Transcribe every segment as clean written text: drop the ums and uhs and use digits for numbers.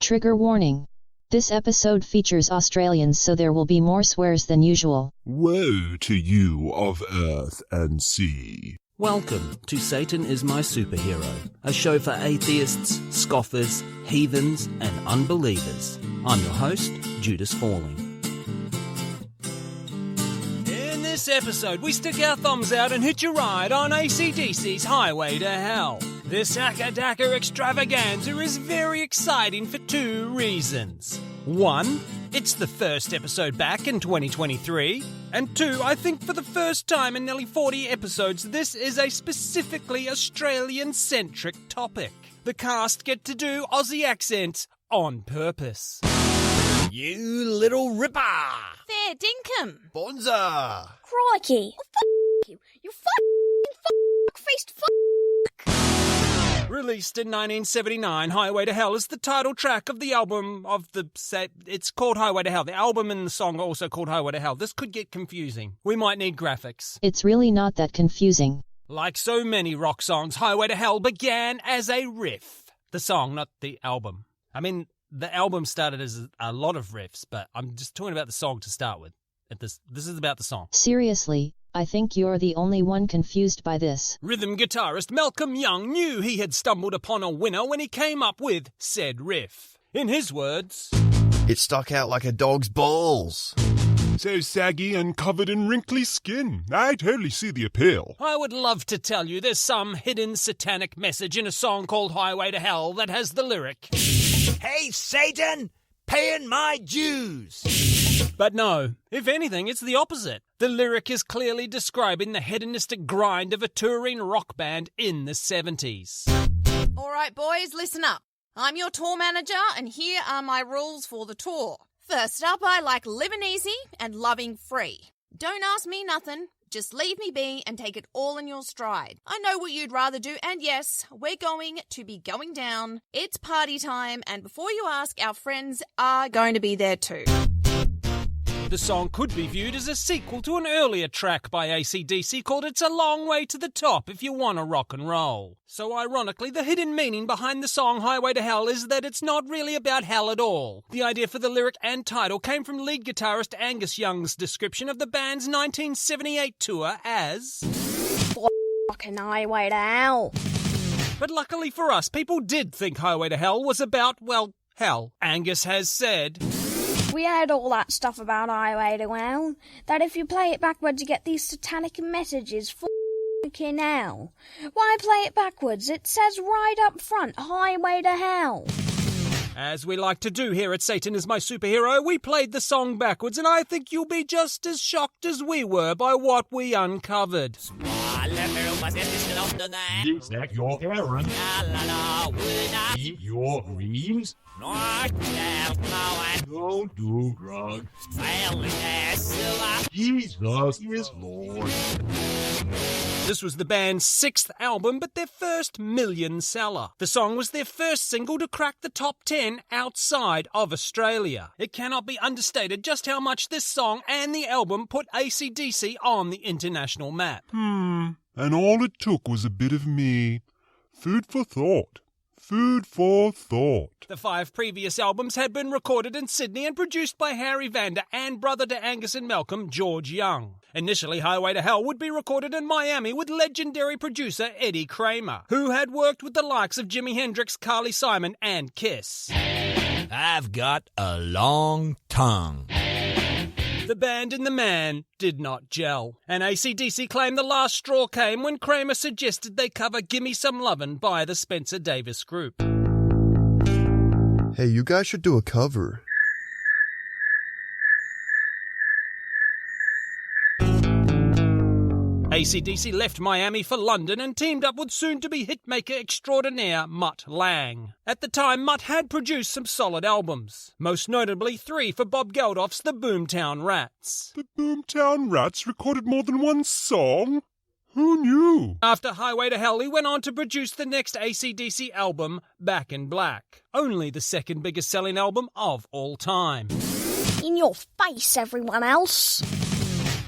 Trigger warning. This episode features Australians, so there will be more swears than usual. Woe to you of earth and sea. Welcome to Satan is My Superhero, a show for atheists, scoffers, heathens, and unbelievers. I'm your host, Judas Falling. In this episode, we stick our thumbs out and hitch a ride on AC/DC's Highway to Hell. This Akadaka extravaganza is very exciting for two reasons. One, it's the first episode back in 2023. And two, I think for the first time in nearly 40 episodes, this is a specifically Australian-centric topic. The cast get to do Aussie accents on purpose. You little ripper! There, dinkum! Bonza! Crikey! Oh, f*** you! You fuck-faced fuck! Released in 1979, Highway to Hell is the title track of the album of the set. It's called Highway to Hell. The album and the song are also called Highway to Hell. This could get confusing. We might need graphics. It's really not that confusing. Like so many rock songs, Highway to Hell began as a riff. The song, not the album. I mean, the album started as a lot of riffs, but I'm just talking about the song to start with. This is about the song. Seriously, I think you're the only one confused by this. Rhythm guitarist Malcolm Young knew he had stumbled upon a winner when he came up with said riff. In his words, It stuck out like a dog's balls. So saggy and covered in wrinkly skin. I totally see the appeal. I would love to tell you there's some hidden satanic message in a song called Highway to Hell that has the lyric, Hey, Satan! Paying my dues! but no, if anything, it's the opposite. The lyric is clearly describing the hedonistic grind of a touring rock band in the 70s. All right, boys, listen up. I'm your tour manager, and here are my rules for the tour. First up, I like living easy and loving free. Don't ask me nothing. Just leave me be and take it all in your stride. I know what you'd rather do, and yes, we're going to be going down. It's party time, and before you ask, our friends are going to be there too. The song could be viewed as a sequel to an earlier track by AC/DC called It's a Long Way to the Top If You Want to Rock and Roll. So ironically, the hidden meaning behind the song Highway to Hell is that it's not really about hell at all. The idea for the lyric and title came from lead guitarist Angus Young's description of the band's 1978 tour as Fucking highway to hell. But luckily for us, people did think Highway to Hell was about, well, hell. Angus has said, We heard all that stuff about Highway to Hell, that if you play it backwards you get these satanic messages. Fucking hell. Why play it backwards? It says right up front, Highway to Hell. as we like to do here at Satan is My Superhero, we played the song backwards, and I think you'll be just as shocked as we were by what we uncovered. Is that your errand? Eat your dreams? Don't do drugs. Jesus is Lord. This was the band's 6th album, but their first million seller. The song was their first single to crack the top 10 outside of Australia. It cannot be understated just how much this song and the album put AC/DC on the international map. And all it took was a bit of me. Food for thought. Food for thought. The 5 previous albums had been recorded in Sydney and produced by Harry Vander and brother to Angus and Malcolm, George Young. Initially, Highway to Hell would be recorded in Miami with legendary producer Eddie Kramer, who had worked with the likes of Jimi Hendrix, Carly Simon, and Kiss. I've got a long tongue. The band and the man did not gel, and AC/DC claimed the last straw came when Kramer suggested they cover Gimme Some Lovin' by the Spencer Davis Group. Hey, you guys should do a cover. AC/DC left Miami for London and teamed up with soon-to-be hitmaker extraordinaire Mutt Lange. At the time, Mutt had produced some solid albums, most notably 3 for Bob Geldof's The Boomtown Rats. The Boomtown Rats recorded more than one song? Who knew? After Highway to Hell, he went on to produce the next AC/DC album, Back in Black, only the second biggest selling album of all time. In your face, everyone else.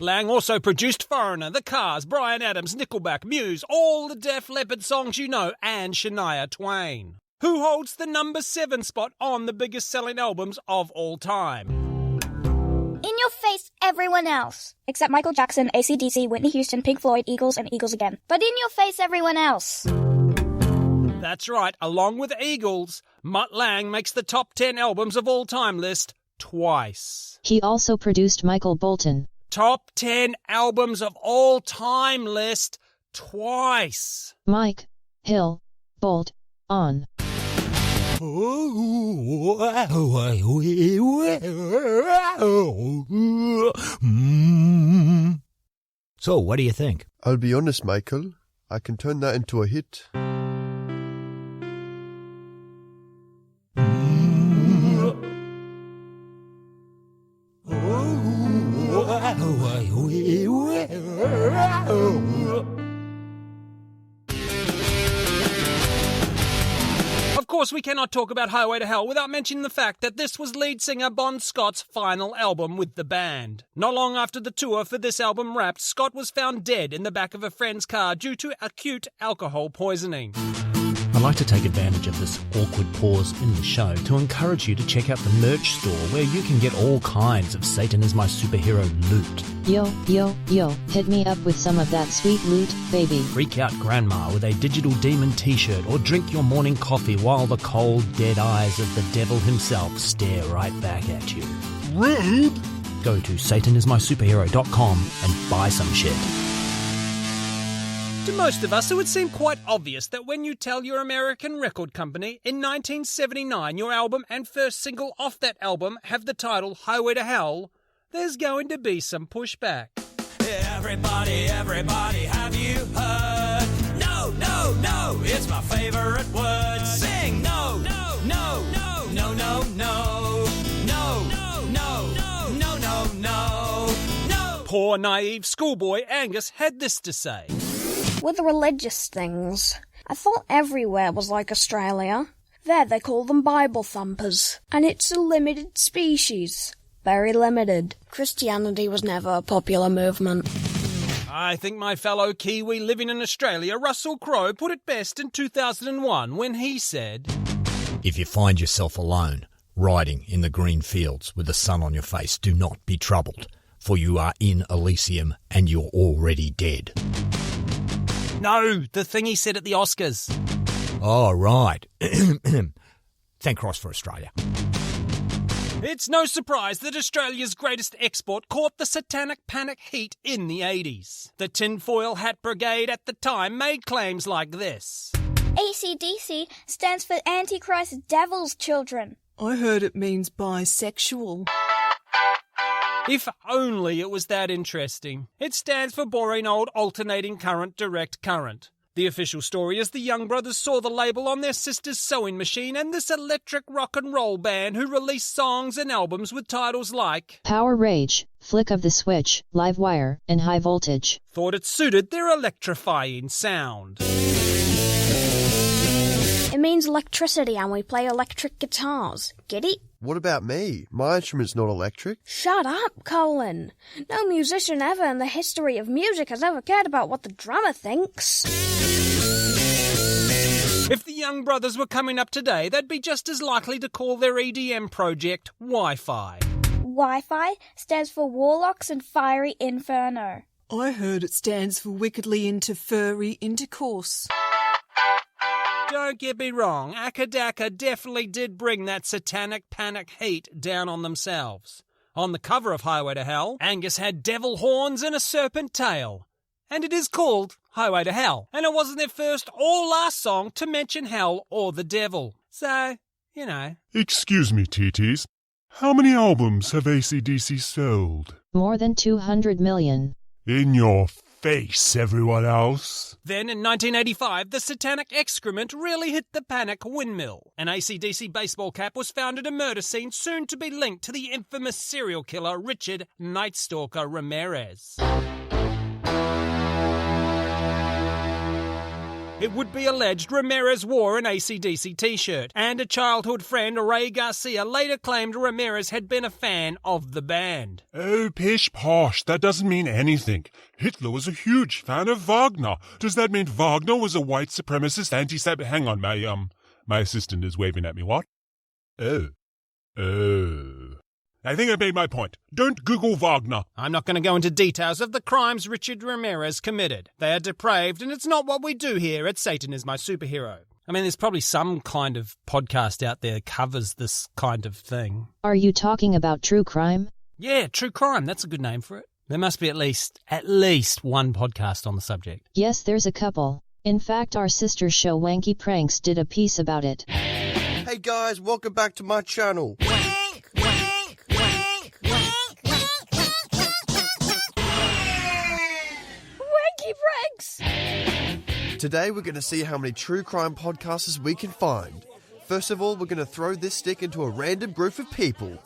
Lang also produced Foreigner, The Cars, Bryan Adams, Nickelback, Muse, all the Def Leppard songs you know, and Shania Twain. Who holds the number 7 spot on the biggest selling albums of all time? In your face, everyone else. Except Michael Jackson, AC/DC, Whitney Houston, Pink Floyd, Eagles, and Eagles again. But in your face, everyone else. That's right, along with Eagles, Mutt Lange makes the top 10 albums of all time list twice. He also produced Michael Bolton. Top 10 albums of all time list twice. Mike, Hill, Bolt, on. So, what do you think? I'll be honest, Michael. I can turn that into a hit. Of course, we cannot talk about Highway to Hell without mentioning the fact that this was lead singer Bon Scott's final album with the band. Not long after the tour for this album wrapped, Scott was found dead in the back of a friend's car due to acute alcohol poisoning. I'd like to take advantage of this awkward pause in the show to encourage you to check out the merch store where you can get all kinds of Satan is my superhero loot. Yo, yo, yo, hit me up with some of that sweet loot, baby. Freak out grandma with a digital demon t-shirt or drink your morning coffee while the cold, dead eyes of the devil himself stare right back at you. Rude! Go to satanismysuperhero.com and buy some shit. To most of us, it would seem quite obvious that when you tell your American record company in 1979 your album and first single off that album have the title Highway to Hell, there's going to be some pushback. Everybody, have you heard? No, no, no, it's my favorite word. Sing no, no, no, no, no, no, no, no, no, no, no, no, no, no. Poor naive schoolboy Angus had this to say. With religious things, I thought everywhere was like Australia. There they call them Bible thumpers. And it's a limited species. Very limited. Christianity was never a popular movement. I think my fellow Kiwi living in Australia, Russell Crowe, put it best in 2001 when he said, If you find yourself alone, riding in the green fields with the sun on your face, do not be troubled, for you are in Elysium and you're already dead. No, the thing he said at the Oscars. Oh, right. Thank Christ for Australia. It's no surprise that Australia's greatest export caught the satanic panic heat in the 80s. The tinfoil hat brigade at the time made claims like this. AC/DC stands for Antichrist Devil's Children. I heard it means bisexual. If only it was that interesting. It stands for boring old alternating current direct current. The official story is the Young Brothers saw the label on their sister's sewing machine and this electric rock and roll band who released songs and albums with titles like Power Rage, Flick of the Switch, Live Wire, and High Voltage. Thought it suited their electrifying sound. It means electricity and we play electric guitars. Get it? What about me? My instrument's not electric. Shut up, Colin. No musician ever in the history of music has ever cared about what the drummer thinks. If the Young Brothers were coming up today, they'd be just as likely to call their EDM project Wi-Fi. Wi-Fi stands for Warlocks and Fiery Inferno. I heard it stands for Wickedly Into Furry Intercourse. Don't get me wrong, Akadaka definitely did bring that satanic panic heat down on themselves. On the cover of Highway to Hell, Angus had devil horns and a serpent tail. And it is called Highway to Hell. And it wasn't their first or last song to mention hell or the devil. So, you know. Excuse me, TTs. How many albums have AC/DC sold? More than 200 million. In your face, everyone else. Then in 1985, the satanic excrement really hit the panic windmill. An AC/DC baseball cap was found at a murder scene soon to be linked to the infamous serial killer Richard Nightstalker Ramirez. It would be alleged Ramirez wore an AC/DC t-shirt, and a childhood friend, Ray Garcia, later claimed Ramirez had been a fan of the band. Oh, pish posh, that doesn't mean anything. Hitler was a huge fan of Wagner. Does that mean Wagner was a white supremacist anti-Semitic? Hang on, My assistant is waving at me. What? Oh. I think I made my point. Don't Google Wagner. I'm not going to go into details of the crimes Richard Ramirez committed. They are depraved, and it's not what we do here at Satan Is My Superhero. I mean, there's probably some kind of podcast out there that covers this kind of thing. Are you talking about true crime? Yeah, true crime. That's a good name for it. There must be at least one podcast on the subject. Yes, there's a couple. In fact, our sister show Wanky Pranks did a piece about it. Hey guys, welcome back to my channel. Wank, wank, wank, wank, Wanky Pranks! Today we're going to see how many true crime podcasters we can find. First of all, we're going to throw this stick into a random group of people.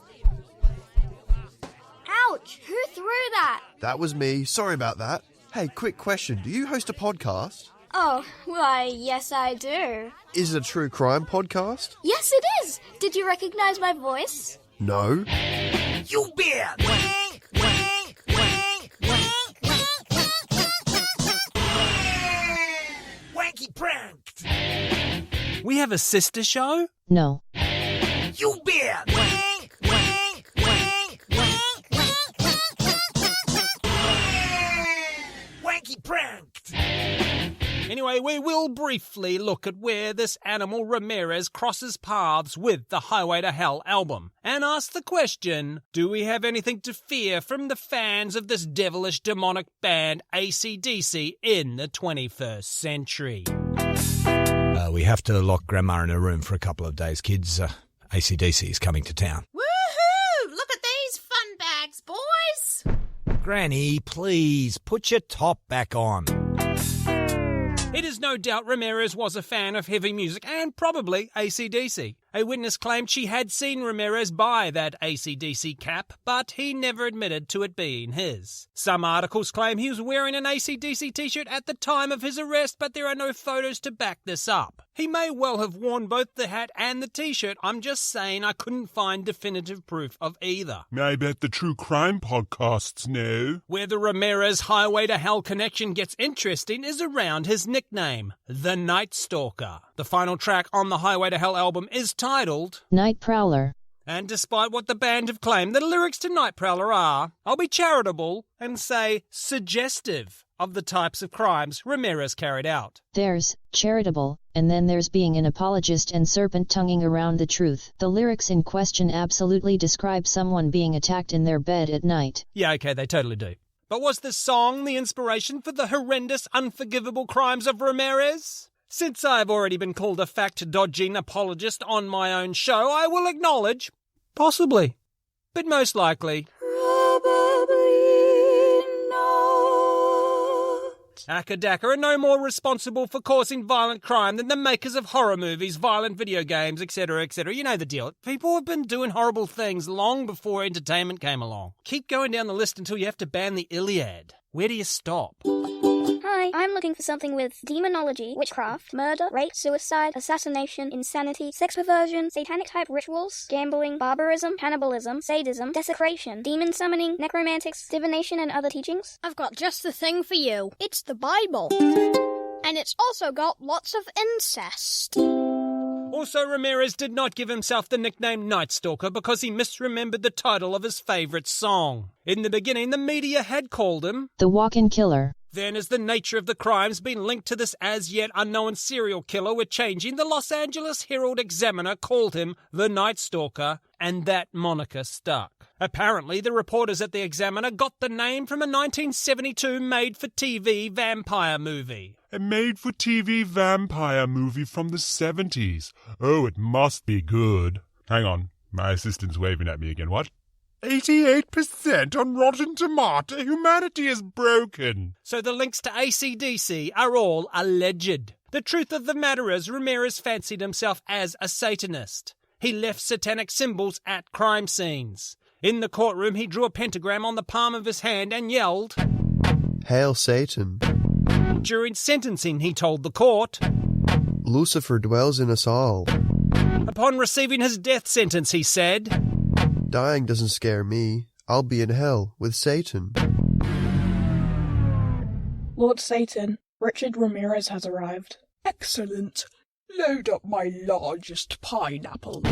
Ouch! Who threw that? That was me, sorry about that. Hey, quick question, do you host a podcast? Oh, why, yes I do. Is it a true crime podcast? Yes it is! Did you recognize my voice? No. You bet! Wank, wank, wank, wank, wanky pranked! We have a sister show? No. You bet! Wank, wank, wank, wank, wanky pranked! Anyway, we will briefly look at where this animal Ramirez crosses paths with the Highway to Hell album and ask the question, do we have anything to fear from the fans of this devilish demonic band AC/DC in the 21st century? We have to lock Grandma in her room for a couple of days, kids. AC/DC is coming to town. Woohoo! Look at these fun bags, boys! Granny, please, put your top back on. It is no doubt Ramirez was a fan of heavy music and probably AC/DC. A witness claimed she had seen Ramirez buy that AC/DC cap, but he never admitted to it being his. Some articles claim he was wearing an AC/DC t-shirt at the time of his arrest, but there are no photos to back this up. He may well have worn both the hat and the t-shirt. I'm just saying I couldn't find definitive proof of either. I bet the true crime podcasts know. Where the Ramirez Highway to Hell connection gets interesting is around his nickname, the Night Stalker. The final track on the Highway to Hell album is titled Night Prowler. And despite what the band have claimed, the lyrics to Night Prowler are, I'll be charitable and say suggestive of the types of crimes Ramirez carried out. There's charitable, and then there's being an apologist and serpent-tonguing around the truth. The lyrics in question absolutely describe someone being attacked in their bed at night. Yeah, okay, they totally do. But was this song the inspiration for the horrendous, unforgivable crimes of Ramirez? Since I've already been called a fact-dodging apologist on my own show, I will acknowledge, possibly, but most likely, Akadaka are no more responsible for causing violent crime than the makers of horror movies, violent video games, etc., etc. You know the deal. People have been doing horrible things long before entertainment came along. Keep going down the list until you have to ban the Iliad. Where do you stop? Hi, I'm looking for something with demonology, witchcraft, murder, rape, suicide, assassination, insanity, sex perversion, satanic-type rituals, gambling, barbarism, cannibalism, sadism, desecration, demon summoning, necromantics, divination, and other teachings. I've got just the thing for you. It's the Bible. And it's also got lots of incest. Also, Ramirez did not give himself the nickname Night Stalker because he misremembered the title of his favourite song. In the beginning, the media had called him The Walk-In Killer. Then, as the nature of the crimes being linked to this as-yet unknown serial killer were changing, the Los Angeles Herald-Examiner called him the Night Stalker, and that moniker stuck. Apparently, the reporters at the Examiner got the name from a 1972 made-for-TV vampire movie. A made-for-TV vampire movie from the 70s. Oh, it must be good. Hang on, my assistant's waving at me again. What? 88% on Rotten Tomato. Humanity is broken. So the links to AC/DC are all alleged. The truth of the matter is Ramirez fancied himself as a Satanist. He left satanic symbols at crime scenes. In the courtroom, he drew a pentagram on the palm of his hand and yelled, Hail Satan. During sentencing, he told the court, Lucifer dwells in us all. Upon receiving his death sentence, he said, Dying doesn't scare me. I'll be in hell with Satan. Lord Satan, Richard Ramirez has arrived. Excellent. Load up my largest pineapple.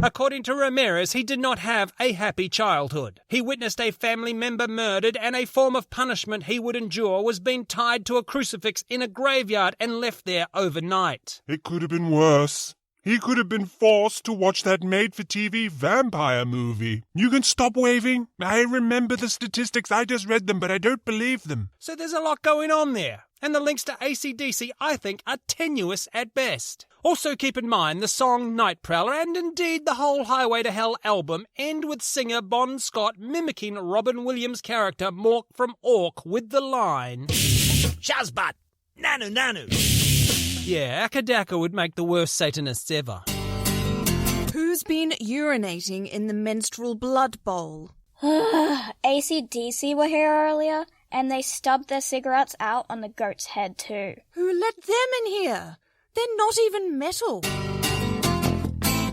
According to Ramirez, he did not have a happy childhood. He witnessed a family member murdered, and a form of punishment he would endure was being tied to a crucifix in a graveyard and left there overnight. It could have been worse. He could have been forced to watch that made-for-TV vampire movie. You can stop waving. I remember the statistics. I just read them, but I don't believe them. So there's a lot going on there. And the links to AC/DC, I think, are tenuous at best. Also keep in mind the song Night Prowler, and indeed the whole Highway to Hell album, end with singer Bon Scott mimicking Robin Williams' character Mork from Ork with the line, Shazbot! Nanu nanu! Yeah, Akadaka would make the worst Satanists ever. Who's been urinating in the menstrual blood bowl? AC/DC were here earlier, and they stubbed their cigarettes out on the goat's head too. Who let them in here? They're not even metal.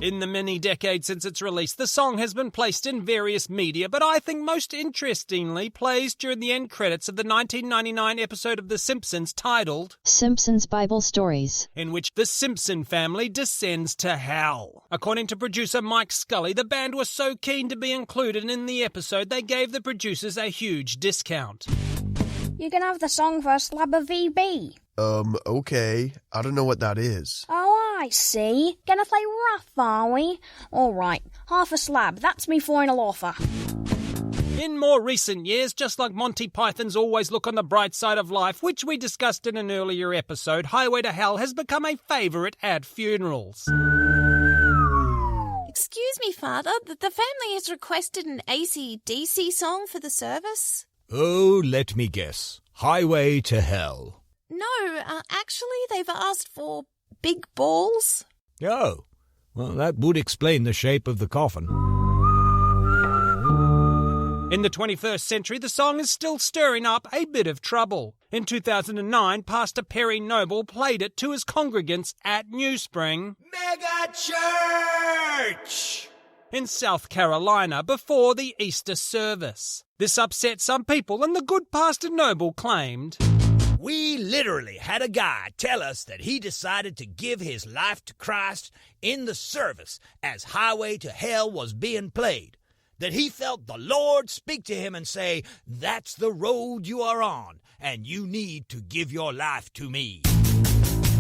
In the many decades since its release, the song has been placed in various media, but I think most interestingly plays during the end credits of the 1999 episode of The Simpsons titled Simpsons Bible Stories, in which the Simpson family descends to hell. According to producer Mike Scully, the band was so keen to be included in the episode they gave the producers a huge discount. You can have the song for a slab of VB. Okay. I don't know what that is. Oh, I see. Gonna play rough, are we? Alright, half a slab. That's me final offer. In more recent years, just like Monty Python's Always Look on the Bright Side of Life, which we discussed in an earlier episode, Highway to Hell has become a favourite at funerals. Excuse me, Father, the family has requested an AC/DC song for the service? Oh, let me guess. Highway to Hell. No, actually they've asked for big balls. Oh, well, that would explain the shape of the coffin. In the 21st century, the song is still stirring up a bit of trouble. In 2009, Pastor Perry Noble played it to his congregants at New Spring Mega Church in South Carolina before the Easter service. This upset some people, and the good Pastor Noble claimed, "We literally had a guy tell us that he decided to give his life to Christ in the service as Highway to Hell was being played. That he felt the Lord speak to him and say, 'That's the road you are on, and you need to give your life to me.'"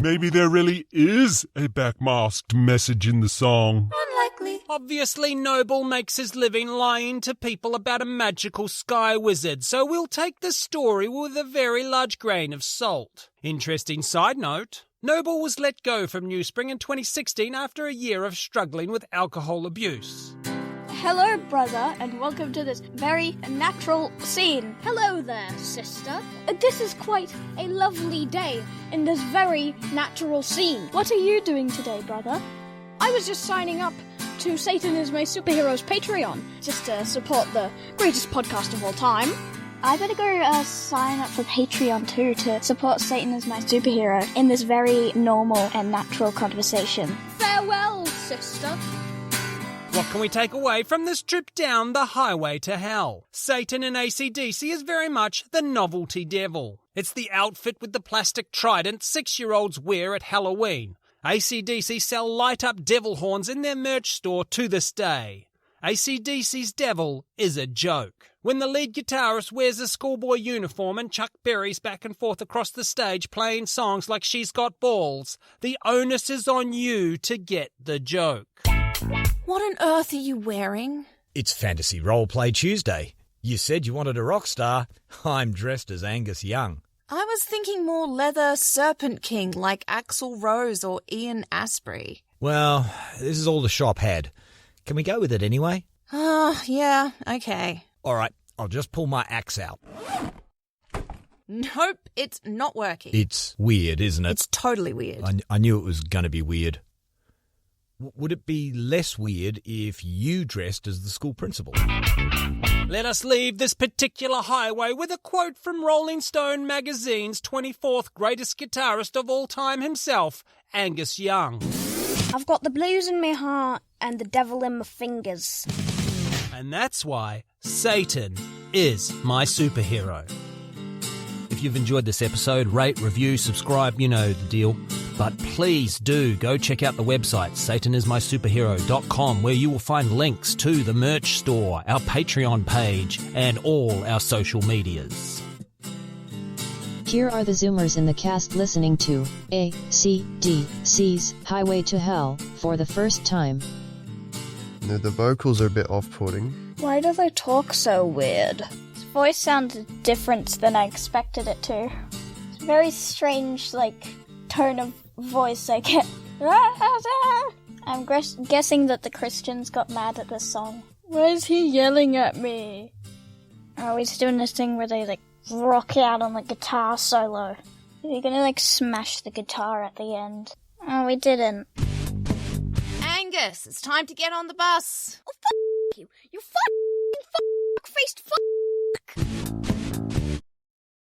Maybe there really is a backmasked message in the song. Unlikely. Obviously, Noble makes his living lying to people about a magical sky wizard, so we'll take the story with a very large grain of salt. Interesting side note, Noble was let go from New Spring in 2016 after a year of struggling with alcohol abuse. Hello, brother, and welcome to this very natural scene. Hello there, sister. This is quite a lovely day in this very natural scene. What are you doing today, brother? I was just signing up to Satan is My Superhero's Patreon, just to support the greatest podcast of all time. I better go sign up for Patreon too to support Satan is My Superhero in this very normal and natural conversation. Farewell, sister. What can we take away from this trip down the highway to hell? Satan in AC/DC is very much the novelty devil. It's the outfit with the plastic trident 6-year-olds wear at Halloween. AC/DC sell light-up devil horns in their merch store to this day. AC/DC's devil is a joke. When the lead guitarist wears a schoolboy uniform and Chuck Berry's back and forth across the stage playing songs like She's Got Balls, the onus is on you to get the joke. What on earth are you wearing? It's Fantasy Roleplay Tuesday. You said you wanted a rock star. I'm dressed as Angus Young. I was thinking more leather Serpent King like Axl Rose or Ian Astbury. Well, this is all the shop had. Can we go with it anyway? Yeah, okay. All right, I'll just pull my axe out. Nope, it's not working. It's weird, isn't it? It's totally weird. I knew it was going to be weird. Would it be less weird if you dressed as the school principal? Let us leave this particular highway with a quote from Rolling Stone magazine's 24th greatest guitarist of all time himself, Angus Young. I've got the blues in my heart and the devil in my fingers. And that's why Satan is my superhero. If you've enjoyed this episode, rate, review, subscribe, you know the deal. But please do go check out the website satanismysuperhero.com, where you will find links to the merch store, our Patreon page, and all our social medias. Here are the Zoomers in the cast listening to AC/DC's Highway to Hell for the first time. No, the vocals are a bit off-putting. Why do they talk so weird? His voice sounded different than I expected it to. It's a very strange, tone of voice I get. I'm guessing that the Christians got mad at this song. Why is he yelling at me? Oh, he's doing this thing where they, rock out on the guitar solo. You're gonna, smash the guitar at the end. Oh, we didn't. Angus, it's time to get on the bus. Oh, f*** you. You f***faced f***.